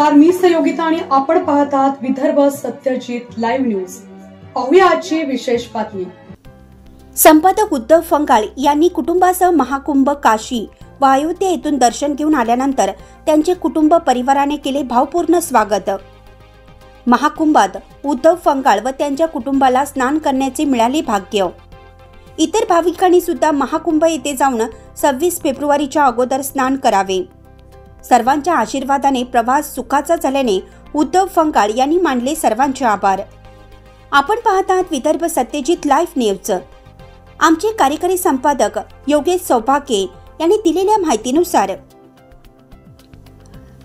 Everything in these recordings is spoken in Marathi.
नमस्कार, मी सहयोगिता आणि आपण पाहत आहात विदर्भ सत्यजित लाईव्ह न्यूज। पाहूया आजची विशेष बातमी। संपादक उद्धव फंगाळ यांनी कुटुंबासह महाकुंभ काशी व अयोध्या येथून दर्शन घेऊन आल्यानंतर त्यांचे कुटुंब परिवाराने केले भावपूर्ण स्वागत। महाकुंभात उद्धव फंगाळ व त्यांच्या कुटुंबाला स्नान करण्याचे मिळाले भाग्य। इतर भाविकांनी सुद्धा महाकुंभ येथे जाऊन 26 फेब्रुवारीच्या अगोदर स्नान करावे। सर्वांच्या आशीर्वादाने प्रवास सुखाचा झाल्याने उद्धव फंगाळ यांनी मानले सर्वांचे आभार। आपण पाहत आहात विदर्भ सत्यजित लाईव्ह न्यूज। आमचे कार्यकारी संपादक योगेश सौभाग्य यांनी दिलेल्या माहितीनुसार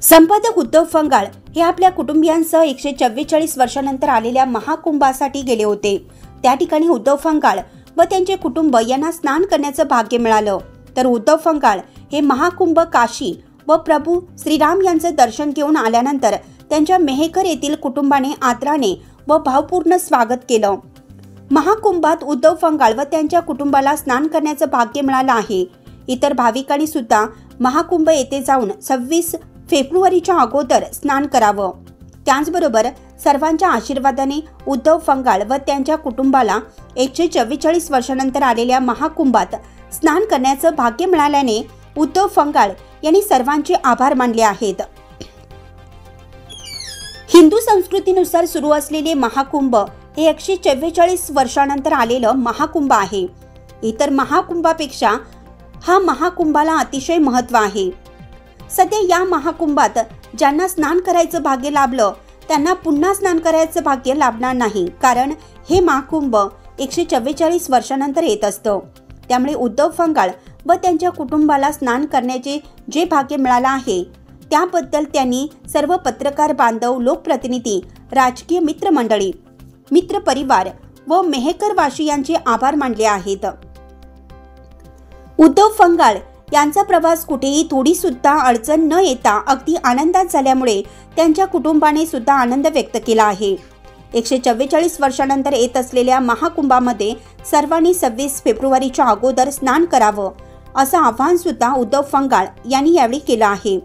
संपादक उद्धव फंगाळ हे आपल्या कुटुंबियांसह 144 वर्षांनंतर आलेल्या महाकुंभासाठी गेले होते। त्या ठिकाणी उद्धव फंगाळ व त्यांचे कुटुंब यांना स्नान करण्याचं भाग्य मिळालं। तर उद्धव फंगाळ हे महाकुंभ काशी व प्रभू श्रीराम यांचे दर्शन घेऊन आल्यानंतर त्यांच्या मेहकर येथील कुटुंबाने आदराने व भावपूर्ण स्वागत केलं। महाकुंभात उद्धव फंगाळ व त्यांच्या कुटुंबाला स्नान करण्याचं भाग्य मिळालं आहे। इतर भाविकांनी सुद्धा महाकुंभ येथे जाऊन 26 फेब्रुवारीच्या अगोदर स्नान करावं। त्याचबरोबर सर्वांच्या आशीर्वादाने उद्धव फंगाळ व त्यांच्या कुटुंबाला 144 वर्षांनंतर आलेल्या महाकुंभात स्नान करण्याचं भाग्य मिळाल्याने उद्धव फंगाळ यांनी सर्वांचे आभार मानले आहेत। हिंदू संस्कृतीनुसार सुरू असलेले महाकुंभ हे 144 वर्षांनंतर आलेलं महाकुंभ आहे। इतर महाकुंभापेक्षा हा महाकुंभाला अतिशय महत्त्व आहे। सध्या या महाकुंभात ज्यांना स्नान करायचं भाग्य लाभलं त्यांना पुन्हा स्नान करायचं भाग्य लाभणार नाही, कारण हे महाकुंभ 144 वर्षांनंतर येत असतं। त्यामुळे उद्धव फंगाळ व त्यांच्या कुटुंबाला स्नान करण्याचे जे भाग्य मिळालं आहे त्याबद्दल त्यांनी सर्व पत्रकार बांधव, लोकप्रतिनिधी, राजकीय मित्रमंडळी, मित्रपरिवार व मेहकरवासी यांचे आभार मानले आहेत। उद्धव फंगाळ यांचा प्रवास कुठेही थोडी सुद्धा अडचण न येता अगदी आनंदात झाल्यामुळे त्यांच्या कुटुंबाने सुद्धा आनंद व्यक्त केला आहे। 144 वर्षांनंतर येत असलेल्या महाकुंभामध्ये सर्वांनी 26 फेब्रुवारीच्या अगोदर स्नान करावं असं आवाहन सुद्धा उद्धव फंगाळ यांनी यावेळी केलं आहे।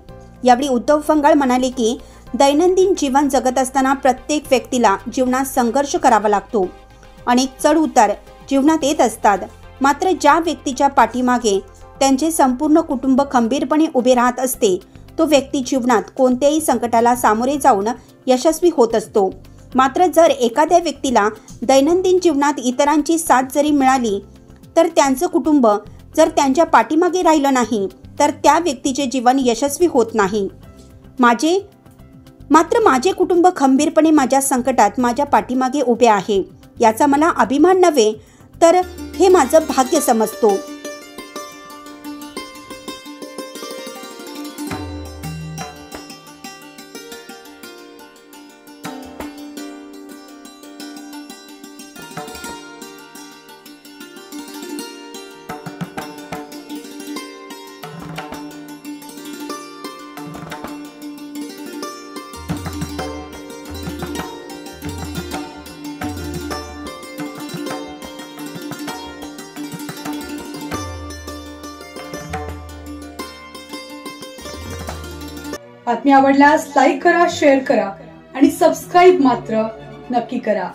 यावेळी उद्धव फंगाळ म्हणाले की दैनंदिन जीवन जगत असताना प्रत्येक व्यक्तीला जीवनात संघर्ष करावा लागतो। अनेक चढ उतार जीवनात येत असतात, मात्र ज्या व्यक्तीच्या पाठीमागे त्यांचे संपूर्ण कुटुंब खंबीरपणे उभे राहत असते तो व्यक्ती जीवनात कोणत्याही संकटाला सामोरे जाऊन यशस्वी होत असतो। मात्र जर एखाद्या व्यक्तीला दैनंदिन जीवनात इतरांची साथ जरी मिळाली तर त्यांचं कुटुंब जर त्यांच्या पाठीमागे राहिलं नाही तर त्या व्यक्तीचे जीवन यशस्वी होत नाही। मात्र माझे कुटुंब खंबीरपणे माझ्या संकटात माझ्या पाठीमागे उभे आहे, याचा मला अभिमान नव्हे तर हे माझं भाग्य समजतो। बातमी आवडल्यास लाईक करा, शेअर करा आणि सबस्क्राईब मात्र नक्की करा।